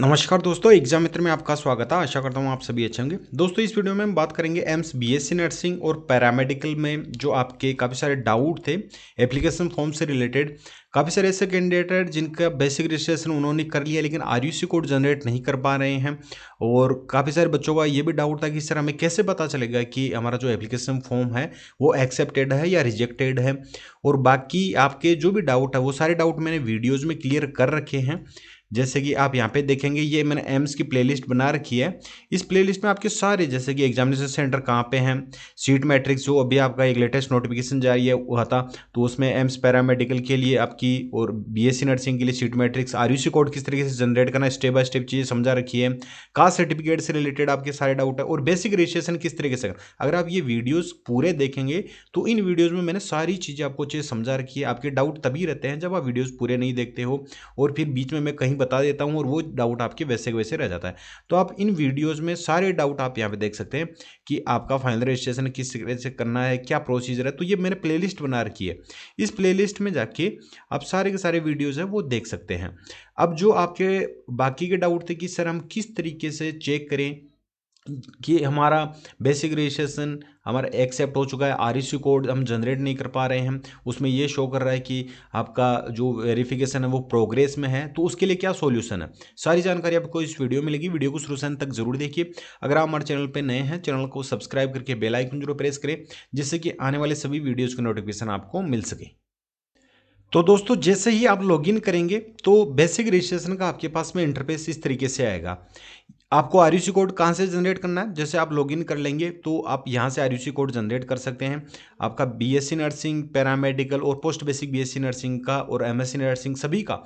नमस्कार दोस्तों, एग्जाम मित्र में आपका स्वागत है। आशा करता हूँ आप सभी अच्छे होंगे। दोस्तों, इस वीडियो में हम बात करेंगे एम्स बीएससी नर्सिंग और पैरामेडिकल में जो आपके काफ़ी सारे डाउट थे एप्लीकेशन फॉर्म से रिलेटेड। काफ़ी सारे ऐसे कैंडिडेट हैं जिनका बेसिक रजिस्ट्रेशन उन्होंने कर लिया लेकिन आरयूसी कोड जनरेट नहीं कर पा रहे हैं। और काफ़ी सारे बच्चों का ये भी डाउट था कि सर हमें कैसे पता चलेगा कि हमारा जो एप्लीकेशन फॉर्म है वो एक्सेप्टेड है या रिजेक्टेड है। और बाकी आपके जो भी डाउट है वो सारे डाउट मैंने वीडियोज़ में क्लियर कर रखे हैं। जैसे कि आप यहाँ पे देखेंगे, ये मैंने एम्स की प्लेलिस्ट बना रखी है। इस प्लेलिस्ट में आपके सारे, जैसे कि एग्जामिनेशन सेंटर कहाँ पे हैं, सीट मैट्रिक्स जो अभी आपका एक लेटेस्ट नोटिफिकेशन जारी है हुआ था, तो उसमें एम्स पैरामेडिकल के लिए आपकी और बीएससी नर्सिंग के लिए सीट मैट्रिक्स, आरयूसी कोड किस तरीके से जनरेट करना, स्टेप बाय स्टेप चीज़ें समझा रखी है। कास्ट सर्टिफिकेट से रिलेटेड आपके सारे डाउट है और बेसिक रजिस्ट्रेशन किस तरीके से करना। अगर आप ये वीडियोज़ पूरे देखेंगे तो इन वीडियोज़ में मैंने सारी चीज़ें आपको चीज़ समझा रखी है। आपके डाउट तभी रहते हैं जब आप वीडियोज़ पूरे नहीं देखते हो और फिर बीच में मैं कहीं बता देता हूँ और वो डाउट आपके वैसे के वैसे रह जाता है। तो आप इन वीडियोज़ में सारे डाउट आप यहाँ पे देख सकते हैं कि आपका फाइनल रजिस्ट्रेशन किस तरह से करना है, क्या प्रोसीजर है। तो ये मैंने प्लेलिस्ट बना रखी है। इस प्लेलिस्ट में जाके आप सारे के सारे वीडियोज़ हैं वो देख सकते हैं। अब जो आपके बाकी के डाउट थे कि सर हम किस तरीके से चेक करें कि हमारा बेसिक रजिस्ट्रेशन हमारा एक्सेप्ट हो चुका है, आरईसी कोड हम जनरेट नहीं कर पा रहे हैं, उसमें ये शो कर रहा है कि आपका जो वेरिफिकेशन है वो प्रोग्रेस में है, तो उसके लिए क्या सॉल्यूशन है। सारी जानकारी आपको इस वीडियो में मिलेगी। वीडियो को शुरू से अंत तक जरूर देखिए। अगर आप हमारे चैनल पर नए हैं, चैनल को सब्सक्राइब करके बेल आइकन जरूर प्रेस करें जिससे कि आने वाले सभी वीडियोज़ की नोटिफिकेशन आपको मिल सके। तो दोस्तों, जैसे ही आप लॉगिन करेंगे तो बेसिक रजिस्ट्रेशन का आपके पास में इंटरफेस इस तरीके से आएगा। आपको आरयूसी कोड कहाँ से जनरेट करना है, जैसे आप लॉगिन कर लेंगे तो आप यहाँ से आरयूसी कोड जनरेट कर सकते हैं। आपका बीएससी नर्सिंग, पैरामेडिकल और पोस्ट बेसिक बीएससी नर्सिंग का और एमएससी नर्सिंग सभी का,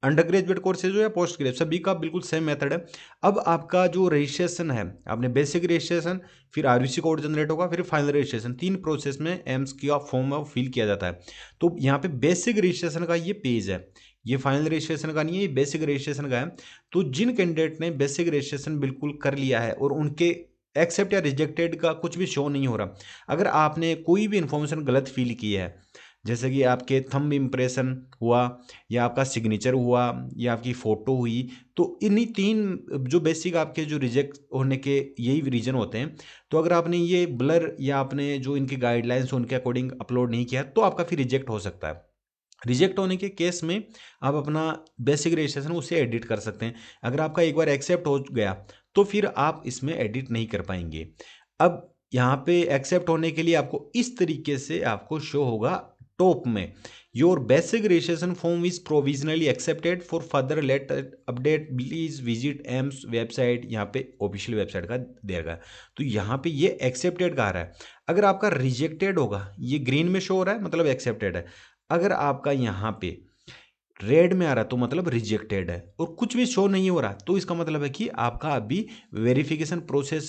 अंडर ग्रेजुएट कोर्सेज हो या पोस्ट ग्रेजुएट, सभी का बिल्कुल सेम मेथड है। अब आपका जो रजिस्ट्रेशन है, आपने बेसिक रजिस्ट्रेशन, फिर आरयूसी कोड जनरेट होगा, फिर फाइनल रजिस्ट्रेशन, 3 प्रोसेस में एम्स का फॉर्म है वो फिल किया जाता है। तो यहाँ पे बेसिक रजिस्ट्रेशन का ये पेज है, ये फाइनल रजिस्ट्रेशन का नहीं है, ये बेसिक रजिस्ट्रेशन का है। तो जिन कैंडिडेट ने बेसिक रजिस्ट्रेशन बिल्कुल कर लिया है और उनके एक्सेप्ट या रिजेक्टेड का कुछ भी शो नहीं हो रहा, अगर आपने कोई भी इंफॉर्मेशन गलत फिल की है, जैसे कि आपके थंब इम्प्रेशन हुआ या आपका सिग्नेचर हुआ या आपकी फ़ोटो हुई, तो इन्हीं 3 जो बेसिक आपके जो रिजेक्ट होने के यही रीज़न होते हैं। तो अगर आपने ये ब्लर या आपने जो इनके गाइडलाइंस उनके अकॉर्डिंग अपलोड नहीं किया तो आपका फिर रिजेक्ट हो सकता है। रिजेक्ट होने के केस में आप अपना बेसिक रजिस्ट्रेशन उसे एडिट कर सकते हैं। अगर आपका एक बार एक्सेप्ट हो गया तो फिर आप इसमें एडिट नहीं कर पाएंगे। अब यहाँ पे एक्सेप्ट होने के लिए आपको इस तरीके से आपको शो होगा टॉप में, your basic registration form is provisionally accepted for further late update please visit AIIMS website. यहाँ पे ऑफिशियल वेबसाइट का देगा। तो यहाँ पे ये एक्सेप्टेड का आ रहा है। अगर आपका रिजेक्टेड होगा, ये ग्रीन में शो हो रहा है मतलब एक्सेप्टेड है। अगर आपका यहाँ पे रेड में आ रहा है तो मतलब रिजेक्टेड है, और कुछ भी शो नहीं हो रहा तो इसका मतलब है कि आपका अभी वेरिफिकेशन प्रोसेस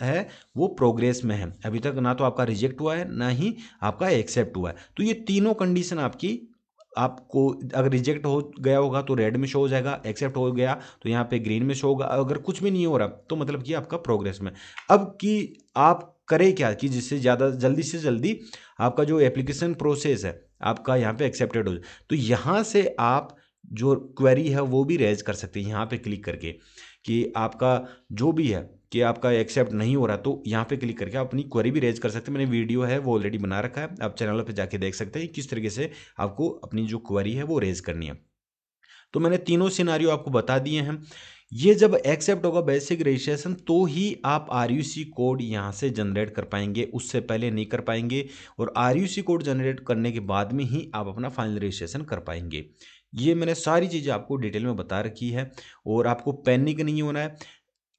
है वो प्रोग्रेस में है। अभी तक ना तो आपका रिजेक्ट हुआ है ना ही आपका एक्सेप्ट हुआ है। तो ये तीनों कंडीशन आपकी, आपको अगर रिजेक्ट हो गया होगा तो रेड में शो हो जाएगा, एक्सेप्ट हो गया तो यहाँ पे ग्रीन में शो होगा, अगर कुछ भी नहीं हो रहा तो मतलब कि आपका प्रोग्रेस में। अब कि आप करें क्या कि जिससे ज़्यादा जल्दी से जल्दी आपका जो एप्लीकेशन प्रोसेस है आपका यहाँ पे एक्सेप्टेड हो जाए। तो यहाँ से आप जो क्वेरी है वो भी रेज कर सकते हैं यहाँ पे क्लिक करके, कि आपका जो भी है कि आपका एक्सेप्ट नहीं हो रहा तो यहाँ पे क्लिक करके आप अपनी क्वेरी भी रेज कर सकते हैं। मैंने वीडियो है वो ऑलरेडी बना रखा है, आप चैनल पे जाके देख सकते हैं किस तरीके से आपको अपनी जो क्वेरी है वो रेज करनी है। तो मैंने तीनों सिनारियो आपको बता दिए हैं। ये जब एक्सेप्ट होगा बेसिक रजिस्ट्रेशन तो ही आप आरयूसी कोड यहाँ से जनरेट कर पाएंगे, उससे पहले नहीं कर पाएंगे। और आरयूसी कोड जनरेट करने के बाद में ही आप अपना फाइनल रजिस्ट्रेशन कर पाएंगे। ये मैंने सारी चीज़ें आपको डिटेल में बता रखी है। और आपको पैनिक नहीं होना है।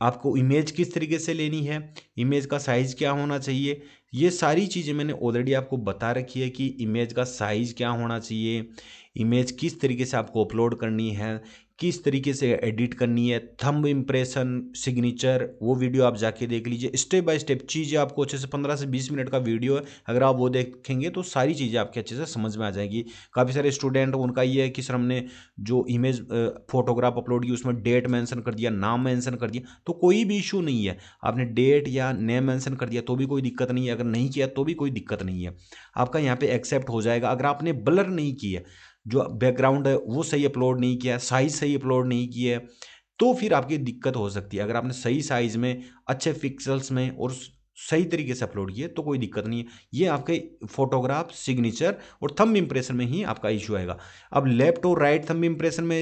आपको इमेज किस तरीके से लेनी है, इमेज का साइज़ क्या होना चाहिए, ये सारी चीज़ें मैंने ऑलरेडी आपको बता रखी है कि इमेज का साइज़ क्या होना चाहिए, इमेज किस तरीके से आपको अपलोड करनी है, किस तरीके से एडिट करनी है, थंब इम्प्रेशन, सिग्नेचर, वो वीडियो आप जाके देख लीजिए। स्टेप बाय स्टेप चीज़ें आपको अच्छे से 15 से 20 मिनट का वीडियो है, अगर आप वो देखेंगे तो सारी चीज़ें आपके अच्छे से समझ में आ जाएगी। काफ़ी सारे स्टूडेंट उनका ये है कि सर हमने जो इमेज फोटोग्राफ अपलोड की उसमें डेट मेंशन कर दिया, नाम मेंशन कर दिया, तो कोई भी इशू नहीं है। आपने डेट या नेम मेंशन कर दिया तो भी कोई दिक्कत नहीं है, अगर नहीं किया तो भी कोई दिक्कत नहीं है, आपका यहाँ पे एक्सेप्ट हो जाएगा। अगर आपने ब्लर नहीं किया, जो बैकग्राउंड है वो सही अपलोड नहीं किया, साइज सही अपलोड नहीं किया है, तो फिर आपकी दिक्कत हो सकती है। अगर आपने सही साइज में, अच्छे पिक्सल्स में और सही तरीके से अपलोड किए तो कोई दिक्कत नहीं है। ये आपके फोटोग्राफ, सिग्नेचर और थंब इंप्रेशन में ही आपका इशू आएगा। अब लेफ्ट और राइट थंब इंप्रेशन में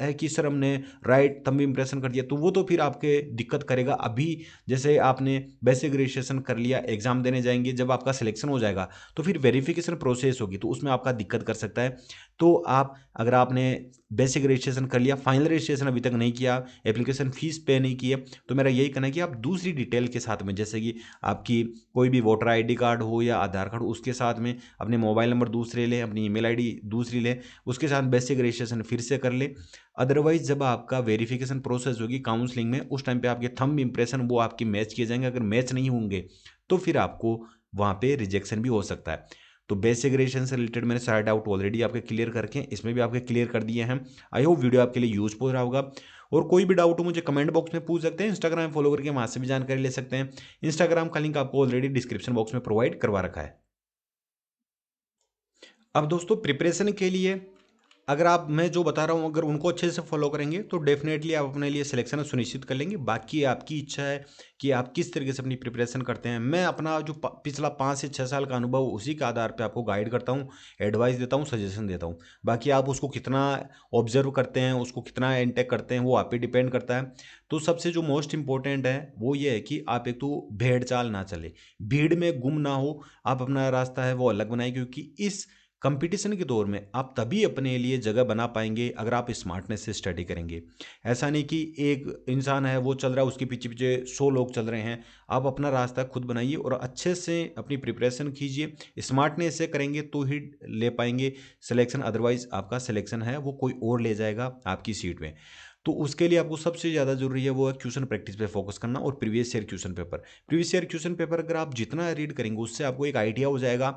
है कि सर हमने राइट थंब इंप्रेशन कर दिया, तो वो तो फिर आपके दिक्कत करेगा। अभी जैसे आपने बेसिक रजिस्ट्रेशन कर लिया, एग्जाम देने जाएंगे, जब आपका सिलेक्शन हो जाएगा तो फिर वेरिफिकेशन प्रोसेस होगी, तो उसमें आपका दिक्कत कर सकता है। तो आप, अगर आपने बेसिक रजिस्ट्रेशन कर लिया, फाइनल रजिस्ट्रेशन अभी तक नहीं किया, एप्लीकेशन फीस पे नहीं की है, तो मेरा यही कहना है कि आप दूसरी डिटेल के साथ में, जैसे कि आपकी कोई भी वोटर आईडी कार्ड हो या आधार कार्ड, उसके साथ में अपने मोबाइल नंबर दूसरे लें, अपनी ईमेल आईडी दूसरी लें, उसके साथ बेसिक रजिस्ट्रेशन फिर से कर लें। अदरवाइज जब आपका वेरिफिकेशन प्रोसेस होगी काउंसलिंग में, उस टाइम पे आपके थंब इंप्रेशन वो आपके मैच किए जाएंगे। अगर मैच नहीं होंगे तो फिर आपको वहाँ पे रिजेक्शन भी हो सकता है। तो बेसिक रजिस्ट्रेशन से रिलेटेड मैंने सारे डाउट ऑलरेडी आपके क्लियर करके, इसमें भी आपके क्लियर कर दिए हैं। आई होप वीडियो आपके लिए यूजफुल रहा होगा। और कोई भी डाउट हो मुझे कमेंट बॉक्स में पूछ सकते हैं, इंस्टाग्राम फॉलो करके वहाँ से भी जानकारी ले सकते हैं। इंस्टाग्राम का लिंक आपको ऑलरेडी डिस्क्रिप्शन बॉक्स में प्रोवाइड करवा रखा है। अब दोस्तों प्रिपरेशन के लिए, अगर आप, मैं जो बता रहा हूँ, अगर उनको अच्छे से फॉलो करेंगे तो डेफिनेटली आप अपने लिए सिलेक्शन सुनिश्चित कर लेंगे। बाकी आपकी इच्छा है कि आप किस तरीके से अपनी प्रिपरेशन करते हैं। मैं अपना जो पिछला 5 से 6 साल का अनुभव, उसी के आधार पे आपको गाइड करता हूँ, एडवाइस देता हूँ, सजेशन देता हूँ। बाकी आप उसको कितना ऑब्जर्व करते हैं, उसको कितना इंटेक करते हैं, वो आप पे डिपेंड करता है। तो सबसे जो मोस्ट इंपॉर्टेंट है वो ये है कि आप एक तो भेड़ चाल ना चले, भीड़ में गुम ना हो, आप अपना रास्ता है वो अलग बनाए, क्योंकि इस कंपटीशन के दौर में आप तभी अपने लिए जगह बना पाएंगे अगर आप स्मार्टनेस से स्टडी करेंगे। ऐसा नहीं कि एक इंसान है वो चल रहा है, उसके पीछे पीछे 100 लोग चल रहे हैं। आप अपना रास्ता खुद बनाइए और अच्छे से अपनी प्रिपरेशन कीजिए। स्मार्टनेस से करेंगे तो ही ले पाएंगे सिलेक्शन, अदरवाइज आपका सिलेक्शन है वो कोई और ले जाएगा आपकी सीट में। तो उसके लिए आपको सबसे ज़्यादा जरूरी है वो है क्वेश्चन प्रैक्टिस पे फोकस करना और previous year question paper. Previous year question paper अगर आप जितना रीड करेंगे उससे आपको एक आइडिया हो जाएगा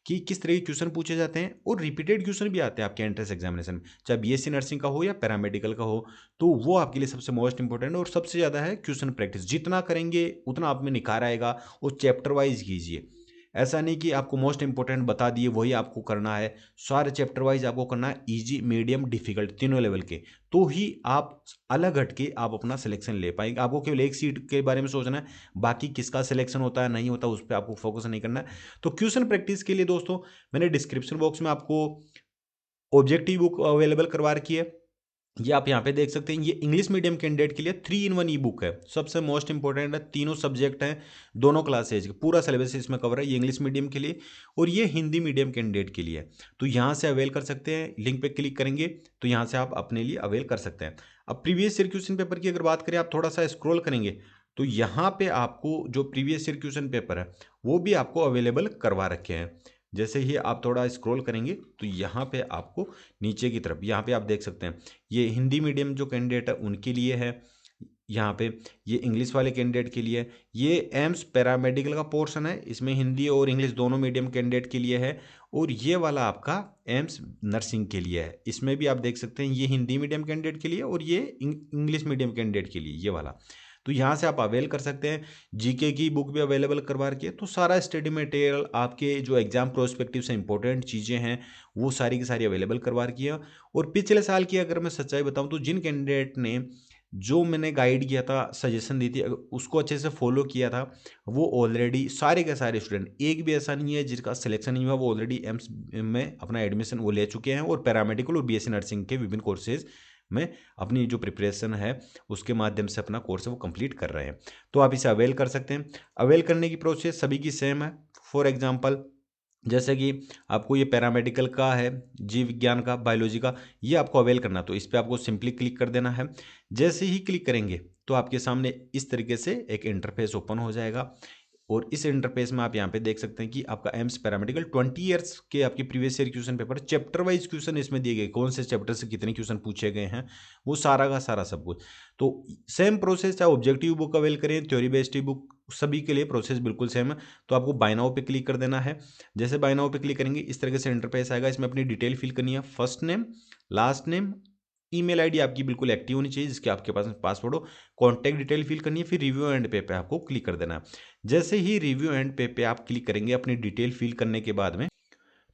कि किस तरह के क्वेश्चन पूछे जाते हैं। और रिपीटेड क्वेश्चन भी आते हैं आपके एंट्रेंस एग्जामिनेशन में, चाहे बीएससी नर्सिंग का हो या पैरामेडिकल का हो। तो वो आपके लिए सबसे मोस्ट इंपॉर्टेंट और सबसे ज़्यादा है क्वेश्चन प्रैक्टिस। जितना करेंगे उतना आप में निखार आएगा। वो चैप्टर वाइज कीजिए, ऐसा नहीं कि आपको मोस्ट इंपॉर्टेंट बता दिए वही आपको करना है। सारे चैप्टर वाइज आपको करना है, इजी, मीडियम, डिफिकल्ट, तीनों लेवल के। तो ही आप अलग हटके आप अपना सिलेक्शन ले पाएंगे। आपको केवल एक सीट के बारे में सोचना है, बाकी किसका सिलेक्शन होता है नहीं होता उस पर आपको फोकस नहीं करना है। तो क्वेश्चन प्रैक्टिस के लिए दोस्तों मैंने डिस्क्रिप्शन बॉक्स में आपको ऑब्जेक्टिव बुक अवेलेबल करवा रखी है, ये आप यहाँ पे देख सकते हैं। ये इंग्लिश मीडियम कैंडिडेट के लिए 3 in 1 ई बुक है, सबसे मोस्ट इंपॉर्टेंट है। तीनों सब्जेक्ट हैं, दोनों क्लासेज, पूरा सिलेबस इसमें कवर है। ये इंग्लिश मीडियम के लिए और ये हिंदी मीडियम कैंडिडेट के लिए है। तो यहाँ से अवेल कर सकते हैं, लिंक पे क्लिक करेंगे तो यहाँ से आप अपने लिए अवेल कर सकते हैं। अब प्रीवियस ईयर क्वेश्चन पेपर की अगर बात करें, आप थोड़ा सा स्क्रॉल करेंगे तो यहाँ पे आपको जो प्रीवियस ईयर क्वेश्चन पेपर है वो भी आपको अवेलेबल करवा रखे हैं। जैसे ही आप थोड़ा स्क्रॉल करेंगे तो यहाँ पे आपको नीचे की तरफ, यहाँ पे आप देख सकते हैं, ये हिंदी मीडियम जो कैंडिडेट है उनके लिए है। यहाँ पे ये इंग्लिश वाले कैंडिडेट के लिए है। ये एम्स पैरामेडिकल का पोर्शन है, इसमें हिंदी और इंग्लिश दोनों मीडियम कैंडिडेट के लिए है। और ये वाला आपका एम्स नर्सिंग के लिए है, इसमें भी आप देख सकते हैं ये हिंदी मीडियम कैंडिडेट के लिए और ये इंग्लिश मीडियम कैंडिडेट के लिए ये वाला। तो यहाँ से आप अवेल कर सकते हैं। जीके की बुक भी अवेलेबल करवा रखी है। तो सारा स्टडी मटेरियल, आपके जो एग्जाम प्रोस्पेक्टिव से इंपॉर्टेंट चीज़ें हैं वो सारी की सारी अवेलेबल करवा रखी है। और पिछले साल की अगर मैं सच्चाई बताऊं तो जिन कैंडिडेट ने जो मैंने गाइड किया था, सजेशन दी थी, अगर उसको अच्छे से फॉलो किया था, वो ऑलरेडी सारे के सारे स्टूडेंट, एक भी ऐसा नहीं है जिसका सिलेक्शन नहीं हुआ, वो ऑलरेडी एम्स में अपना एडमिशन वो ले चुके हैं और पैरामेडिकल और बीएससी नर्सिंग के विभिन्न कोर्सेज में अपनी जो प्रिपरेशन है उसके माध्यम से अपना कोर्स है वो कंप्लीट कर रहे हैं। तो आप इसे अवेल कर सकते हैं। अवेल करने की प्रोसेस सभी की सेम है। फॉर एग्जांपल, जैसे कि आपको ये पैरामेडिकल का है, जीव विज्ञान का, बायोलॉजी का, ये आपको अवेल करना, तो इस पर आपको सिंपली क्लिक कर देना है। जैसे ही क्लिक करेंगे तो आपके सामने इस तरीके से एक इंटरफेस ओपन हो जाएगा। और इस इंटरफेस में आप यहाँ पे देख सकते हैं कि आपका एम्स पैरामेडिकल 20 ईयर्स के आपके previous year question paper, chapter wise question इसमें दिए गए, कौन से चैप्टर से कितने क्वेश्चन पूछे गए हैं, वो सारा का सारा सब कुछ। तो सेम प्रोसेस, चाहे ऑब्जेक्टिव बुक अवेल करें, थ्योरी बेस्ड बुक, सभी के लिए प्रोसेस बिल्कुल सेम है। तो आपको बाय नाउ पे क्लिक कर देना है। जैसे बाय नाउ पे क्लिक करेंगे इस तरीके से इंटरफेस आएगा। इसमें अपनी डिटेल फिल करनी है, first name, last name, email ID आपकी बिल्कुल एक्टिव होनी चाहिए जिसके आपके पास पासवर्ड हो, कॉन्टैक्ट डिटेल फिल करनी है, फिर रिव्यू एंड पे आपको क्लिक कर देना है। जैसे ही रिव्यू एंड पे आप क्लिक करेंगे अपनी डिटेल फिल करने के बाद में,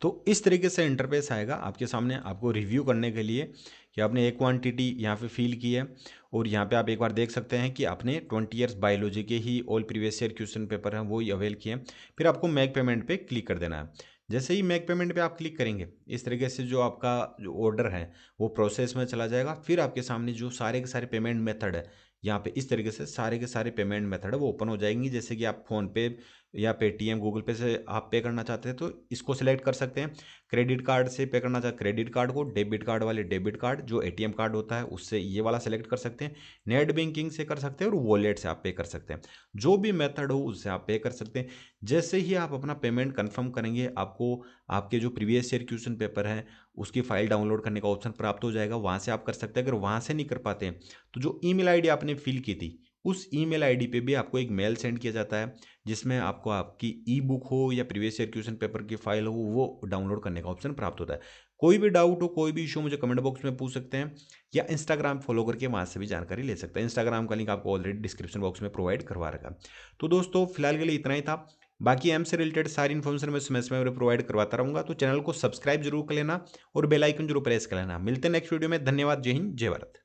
तो इस तरीके से इंटरफेस आएगा आपके सामने आपको रिव्यू करने के लिए कि आपने एक क्वांटिटी यहाँ पे फिल की है और यहाँ पे आप एक बार देख सकते हैं कि आपने 20 ईयर्स बायोलॉजी के ही all previous year question paper हैं वो ही अवेल किए हैं। फिर आपको मेक पेमेंट पे क्लिक कर देना है। जैसे ही मेक पेमेंट पे आप क्लिक करेंगे इस तरीके से जो आपका जो ऑर्डर है वो प्रोसेस में चला जाएगा। फिर आपके सामने जो सारे के सारे पेमेंट मेथड है यहाँ पे इस तरीके से सारे के सारे पेमेंट मेथड है वो ओपन हो जाएंगी। जैसे कि आप फ़ोन पे या पेटीएम गूगल पे से आप पे करना चाहते हैं तो इसको सिलेक्ट कर सकते हैं। क्रेडिट कार्ड से पे करना चाहते क्रेडिट कार्ड को, डेबिट कार्ड वाले डेबिट कार्ड, जो एटीएम कार्ड होता है उससे ये वाला सेलेक्ट कर सकते हैं। नेट बैंकिंग से कर सकते हैं और वॉलेट से आप पे कर सकते हैं। जो भी मेथड हो उससे आप पे कर सकते हैं। जैसे ही आप अपना पेमेंट कंफर्म करेंगे आपको आपके जो प्रीवियस ईयर क्वेश्चन पेपर है उसकी फाइल डाउनलोड करने का ऑप्शन प्राप्त हो जाएगा। वहाँ से आप कर सकते हैं। अगर वहाँ से नहीं कर पाते हैं तो जो ईमेल आईडी आपने फिल की थी उस ईमेल आईडी पे भी आपको एक मेल सेंड किया जाता है जिसमें आपको आपकी ई बुक हो या प्रीवियस ईयर क्वेश्चन पेपर की फाइल हो वो डाउनलोड करने का ऑप्शन प्राप्त होता है। कोई भी डाउट हो कोई भी इशू मुझे कमेंट बॉक्स में पूछ सकते हैं या इंस्टाग्राम फॉलो करके वहाँ से भी जानकारी ले सकते हैं। इंस्टाग्राम का लिंक आपको ऑलरेडी डिस्क्रिप्शन बॉक्स में प्रोवाइड करवा रखा है। तो दोस्तों फिलहाल के लिए इतना ही था। बाकी एम से रिलेटेड सारी इन्फॉर्मेशन मैं समय में प्रोवाइड करवाता रहूँगा। तो चैनल को सब्सक्राइब जरूर कर लेना और बेल आइकन जरूर प्रेस कर लेना। मिलते हैं नेक्स्ट वीडियो में। धन्यवाद। जय हिंद जय भारत।